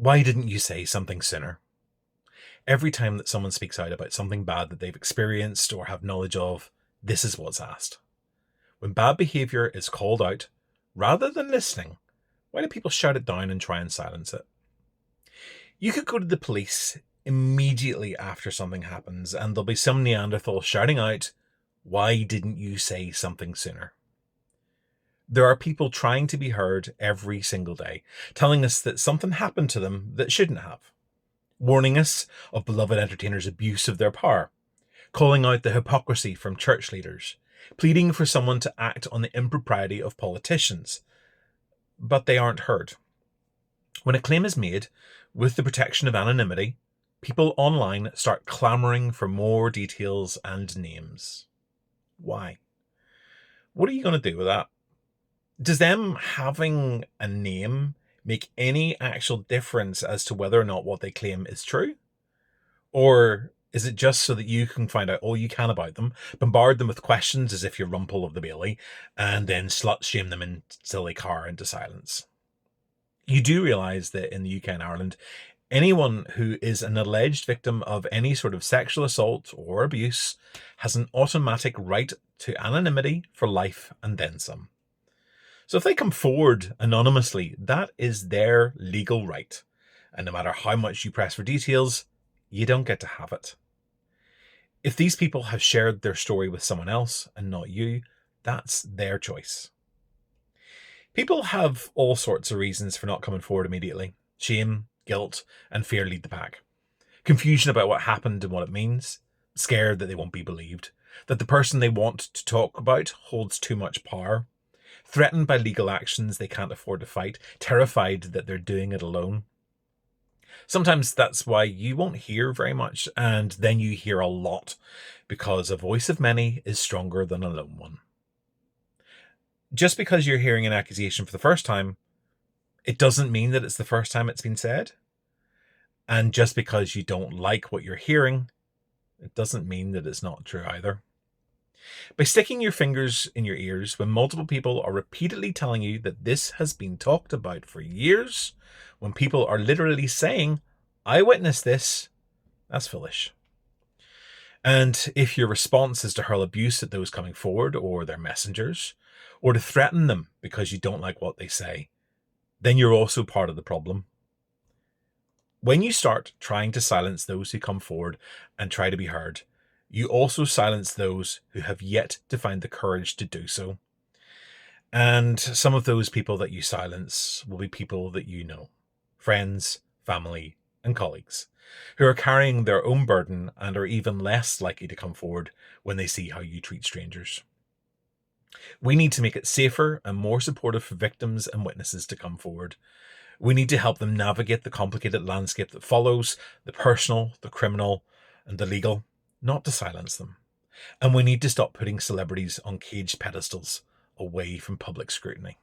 Why didn't you say something sooner? Every time that someone speaks out about something bad that they've experienced or have knowledge of, this is what's asked. When bad behavior is called out, rather than listening, why do people shout it down and try and silence it? You could go to the police immediately after something happens, and there'll be some Neanderthal shouting out, "Why didn't you say something sooner?" There are people trying to be heard every single day, telling us that something happened to them that shouldn't have, warning us of beloved entertainers' abuse of their power, calling out the hypocrisy from church leaders, pleading for someone to act on the impropriety of politicians, but they aren't heard. When a claim is made with the protection of anonymity, people online start clamoring for more details and names. Why? What are you going to do with that? Does them having a name make any actual difference as to whether or not what they claim is true? Or is it just so that you can find out all you can about them, bombard them with questions as if you're Rumpel of the Bailey, and then slut shame them in silly car into silence? You do realise that in the UK and Ireland, anyone who is an alleged victim of any sort of sexual assault or abuse has an automatic right to anonymity for life and then some. So if they come forward anonymously, that is their legal right. And no matter how much you press for details, you don't get to have it. If these people have shared their story with someone else and not you, that's their choice. People have all sorts of reasons for not coming forward immediately. Shame, guilt, and fear lead the pack. Confusion about what happened and what it means. Scared that they won't be believed. That the person they want to talk about holds too much power. Threatened by legal actions they can't afford to fight. Terrified that they're doing it alone. Sometimes that's why you won't hear very much, and then you hear a lot, because a voice of many is stronger than a lone one. Just because you're hearing an accusation for the first time, it doesn't mean that it's the first time it's been said. And just because you don't like what you're hearing, it doesn't mean that it's not true either. By sticking your fingers in your ears when multiple people are repeatedly telling you that this has been talked about for years, when people are literally saying, "I witnessed this," that's foolish. And if your response is to hurl abuse at those coming forward or their messengers, or to threaten them because you don't like what they say, then you're also part of the problem. When you start trying to silence those who come forward and try to be heard, you also silence those who have yet to find the courage to do so. And some of those people that you silence will be people that you know, friends, family, and colleagues, who are carrying their own burden and are even less likely to come forward when they see how you treat strangers. We need to make it safer and more supportive for victims and witnesses to come forward. We need to help them navigate the complicated landscape that follows, the personal, the criminal, and the legal, not to silence them. And we need to stop putting celebrities on caged pedestals away from public scrutiny.